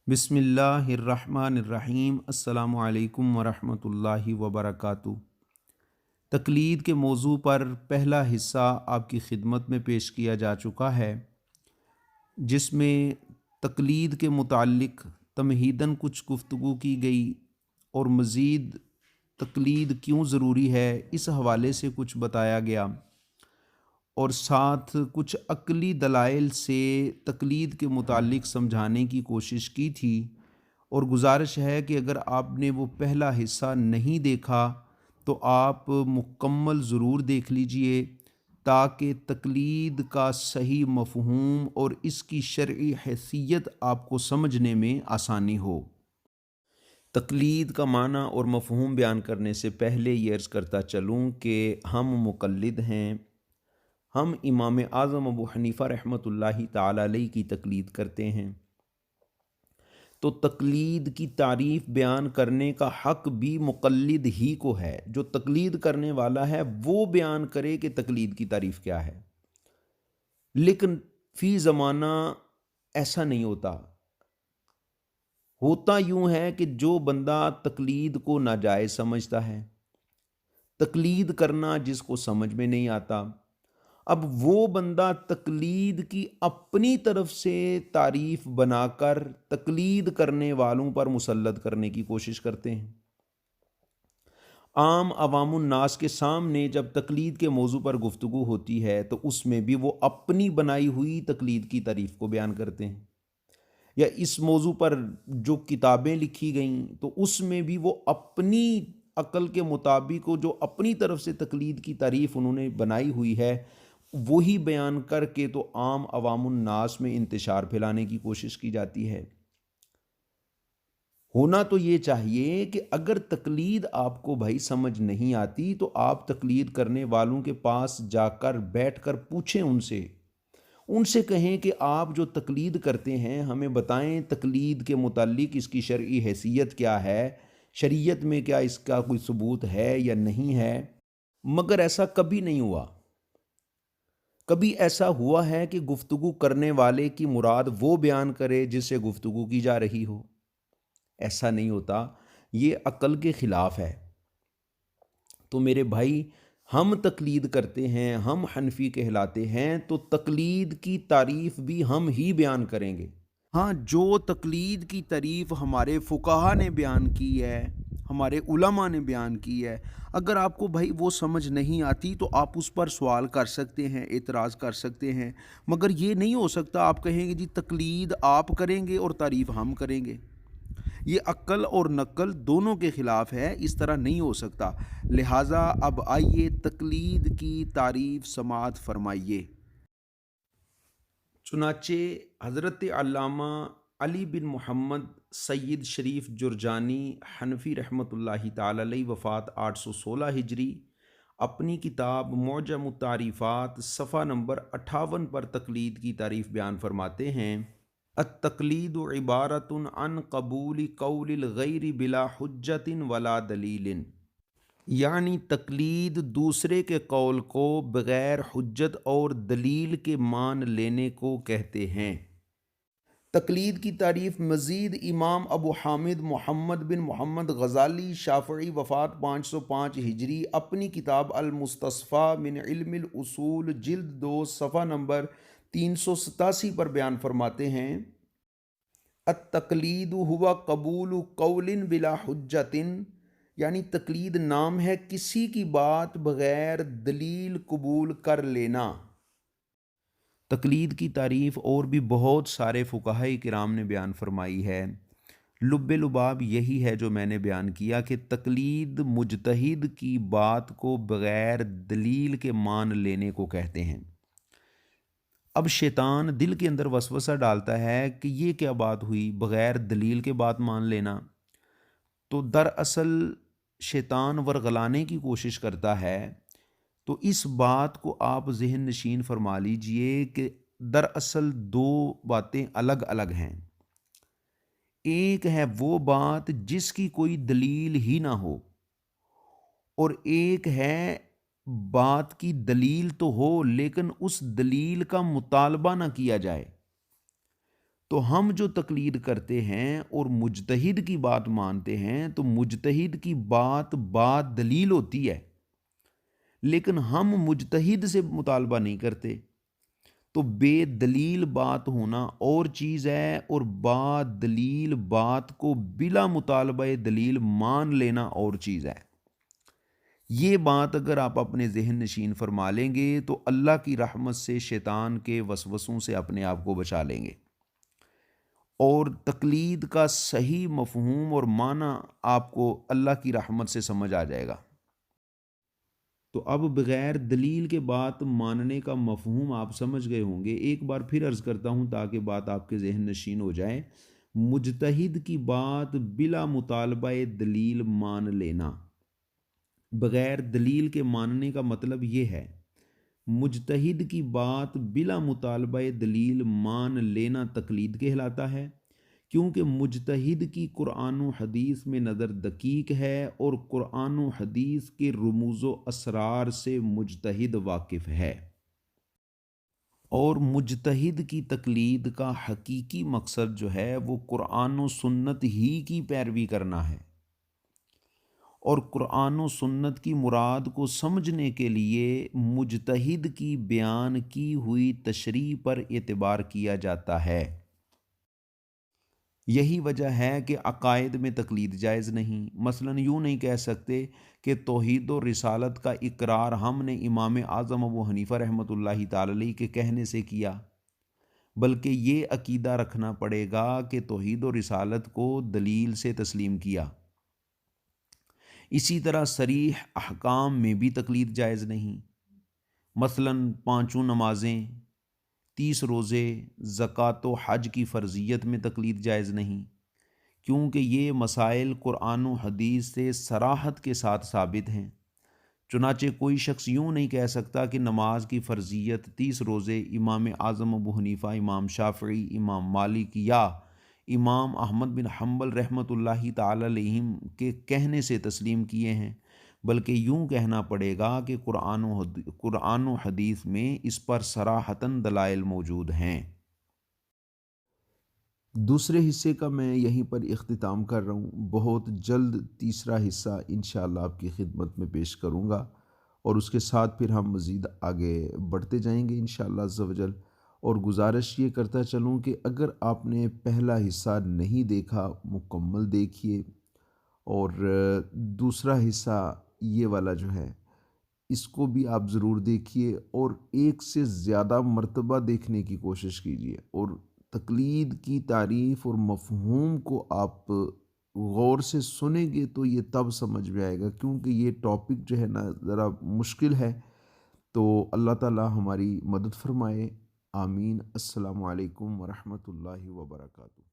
بسم اللہ الرحمن الرحیم۔ السلام علیکم ورحمۃ اللہ وبرکاتہ۔ تقلید کے موضوع پر پہلا حصہ آپ کی خدمت میں پیش کیا جا چکا ہے، جس میں تقلید کے متعلق تمہیداً کچھ گفتگو کی گئی اور مزید تقلید کیوں ضروری ہے اس حوالے سے کچھ بتایا گیا، اور ساتھ کچھ عقلی دلائل سے تقلید کے متعلق سمجھانے کی کوشش کی تھی۔ اور گزارش ہے کہ اگر آپ نے وہ پہلا حصہ نہیں دیکھا تو آپ مکمل ضرور دیکھ لیجئے، تاکہ تقلید کا صحیح مفہوم اور اس کی شرعی حیثیت آپ کو سمجھنے میں آسانی ہو۔ تقلید کا معنی اور مفہوم بیان کرنے سے پہلے یہ عرض کرتا چلوں کہ ہم مقلد ہیں، ہم امام اعظم ابو حنیفہ رحمۃ اللہ تعالی علیہ کی تقلید کرتے ہیں۔ تو تقلید کی تعریف بیان کرنے کا حق بھی مقلد ہی کو ہے۔ جو تقلید کرنے والا ہے وہ بیان کرے کہ تقلید کی تعریف کیا ہے، لیکن فی زمانہ ایسا نہیں ہوتا یوں ہے کہ جو بندہ تقلید کو ناجائز سمجھتا ہے، تقلید کرنا جس کو سمجھ میں نہیں آتا، اب وہ بندہ تقلید کی اپنی طرف سے تعریف بنا کر تقلید کرنے والوں پر مسلط کرنے کی کوشش کرتے ہیں۔ عام عوام الناس کے سامنے جب تقلید کے موضوع پر گفتگو ہوتی ہے تو اس میں بھی وہ اپنی بنائی ہوئی تقلید کی تعریف کو بیان کرتے ہیں، یا اس موضوع پر جو کتابیں لکھی گئیں تو اس میں بھی وہ اپنی عقل کے مطابق جو اپنی طرف سے تقلید کی تعریف انہوں نے بنائی ہوئی ہے وہی بیان کر کے تو عام عوام الناس میں انتشار پھیلانے کی کوشش کی جاتی ہے۔ ہونا تو یہ چاہیے کہ اگر تقلید آپ کو بھائی سمجھ نہیں آتی تو آپ تقلید کرنے والوں کے پاس جا کر بیٹھ کر پوچھیں، ان سے کہیں کہ آپ جو تقلید کرتے ہیں ہمیں بتائیں تقلید کے متعلق اس کی شرعی حیثیت کیا ہے، شریعت میں کیا اس کا کوئی ثبوت ہے یا نہیں ہے۔ مگر ایسا کبھی نہیں ہوا۔ کبھی ایسا ہوا ہے کہ گفتگو کرنے والے کی مراد وہ بیان کرے جس سے گفتگو کی جا رہی ہو؟ ایسا نہیں ہوتا، یہ عقل کے خلاف ہے۔ تو میرے بھائی، ہم تقلید کرتے ہیں، ہم حنفی کہلاتے ہیں، تو تقلید کی تعریف بھی ہم ہی بیان کریں گے۔ ہاں، جو تقلید کی تعریف ہمارے فقہا نے بیان کی ہے، ہمارے علماء نے بیان کی ہے، اگر آپ کو بھائی وہ سمجھ نہیں آتی تو آپ اس پر سوال کر سکتے ہیں، اعتراض کر سکتے ہیں، مگر یہ نہیں ہو سکتا آپ کہیں گے جی تقلید آپ کریں گے اور تعریف ہم کریں گے۔ یہ عقل اور نقل دونوں کے خلاف ہے، اس طرح نہیں ہو سکتا۔ لہٰذا اب آئیے تقلید کی تعریف سماعت فرمائیے۔ چنانچہ حضرت علامہ علی بن محمد سید شریف جرجانی حنفی رحمۃ اللہ تعالی علیہ وفات 816 ہجری اپنی کتاب معجم التعریفات صفحہ نمبر 58 پر تقلید کی تعریف بیان فرماتے ہیں: التقلید عبارت عن قبول قول الغیر بلا حجت ولا دلیل، یعنی تقلید دوسرے کے قول کو بغیر حجت اور دلیل کے مان لینے کو کہتے ہیں۔ تقلید کی تعریف مزید امام ابو حامد محمد بن محمد غزالی شافعی وفات 505 ہجری اپنی کتاب المستصفیٰ من علم الاصول جلد 2 صفحہ نمبر 387 پر بیان فرماتے ہیں: التقلید ہوا قبول قول بلا حجت، یعنی تقلید نام ہے کسی کی بات بغیر دلیل قبول کر لینا۔ تقلید کی تعریف اور بھی بہت سارے فقہاء کرام نے بیان فرمائی ہے، لب لباب یہی ہے جو میں نے بیان کیا کہ تقلید مجتہد کی بات کو بغیر دلیل کے مان لینے کو کہتے ہیں۔ اب شیطان دل کے اندر وسوسہ ڈالتا ہے کہ یہ کیا بات ہوئی، بغیر دلیل کے بات مان لینا؟ تو دراصل شیطان ورغلانے کی کوشش کرتا ہے۔ تو اس بات کو آپ ذہن نشین فرما لیجئے کہ دراصل دو باتیں الگ الگ ہیں۔ ایک ہے وہ بات جس کی کوئی دلیل ہی نہ ہو، اور ایک ہے بات کی دلیل تو ہو لیکن اس دلیل کا مطالبہ نہ کیا جائے۔ تو ہم جو تقلید کرتے ہیں اور مجتہد کی بات مانتے ہیں تو مجتہد کی بات بات دلیل ہوتی ہے، لیکن ہم مجتہد سے مطالبہ نہیں کرتے۔ تو بے دلیل بات ہونا اور چیز ہے، اور با دلیل بات کو بلا مطالبہ دلیل مان لینا اور چیز ہے۔ یہ بات اگر آپ اپنے ذہن نشین فرما لیں گے تو اللہ کی رحمت سے شیطان کے وسوسوں سے اپنے آپ کو بچا لیں گے، اور تقلید کا صحیح مفہوم اور معنی آپ کو اللہ کی رحمت سے سمجھ آ جائے گا۔ تو اب بغیر دلیل کے بات ماننے کا مفہوم آپ سمجھ گئے ہوں گے۔ ایک بار پھر عرض کرتا ہوں تاکہ بات آپ کے ذہن نشین ہو جائے۔ مجتہد کی بات بلا مطالبہ دلیل مان لینا، بغیر دلیل کے ماننے کا مطلب یہ ہے، مجتہد کی بات بلا مطالبہ دلیل مان لینا تقلید کہلاتا ہے، کیونکہ مجتہد کی قرآن و حدیث میں نظر دقیق ہے اور قرآن و حدیث کے رموز و اسرار سے مجتہد واقف ہے، اور مجتہد کی تقلید کا حقیقی مقصد جو ہے وہ قرآن و سنت ہی کی پیروی کرنا ہے، اور قرآن و سنت کی مراد کو سمجھنے کے لیے مجتہد کی بیان کی ہوئی تشریح پر اعتبار کیا جاتا ہے۔ یہی وجہ ہے کہ عقائد میں تقلید جائز نہیں۔ مثلاً یوں نہیں کہہ سکتے کہ توحید و رسالت کا اقرار ہم نے امام اعظم ابو حنیفہ رحمۃ اللہ تعالی علیہ کے کہنے سے کیا، بلکہ یہ عقیدہ رکھنا پڑے گا کہ توحید و رسالت کو دلیل سے تسلیم کیا۔ اسی طرح صریح احکام میں بھی تقلید جائز نہیں۔ مثلاً 5 نمازیں، 30 روزے، زکوٰۃ و حج کی فرضیت میں تقلید جائز نہیں، کیونکہ یہ مسائل قرآن و حدیث سے صراحت کے ساتھ ثابت ہیں۔ چنانچہ کوئی شخص یوں نہیں کہہ سکتا کہ نماز کی فرضیت 30 روزے امام اعظم ابو حنیفہ، امام شافعی، امام مالک یا امام احمد بن حنبل رحمۃ اللہ تعالی علیہم کے کہنے سے تسلیم کیے ہیں، بلکہ یوں کہنا پڑے گا کہ قرآن و حدیث میں اس پر صراحتاً دلائل موجود ہیں۔ دوسرے حصے کا میں یہیں پر اختتام کر رہا ہوں۔ بہت جلد تیسرا حصہ انشاءاللہ آپ کی خدمت میں پیش کروں گا، اور اس کے ساتھ پھر ہم مزید آگے بڑھتے جائیں گے انشاءاللہ عز و جل۔ اور گزارش یہ کرتا چلوں کہ اگر آپ نے پہلا حصہ نہیں دیکھا مکمل دیکھیے، اور دوسرا حصہ یہ والا جو ہے اس کو بھی آپ ضرور دیکھیے، اور ایک سے زیادہ مرتبہ دیکھنے کی کوشش کیجیے، اور تقلید کی تعریف اور مفہوم کو آپ غور سے سنیں گے تو یہ تب سمجھ میں آئے گا، کیونکہ یہ ٹاپک جو ہے نا ذرا مشکل ہے۔ تو اللہ تعالی ہماری مدد فرمائے، آمین۔ السلام علیکم ورحمۃ اللہ وبرکاتہ۔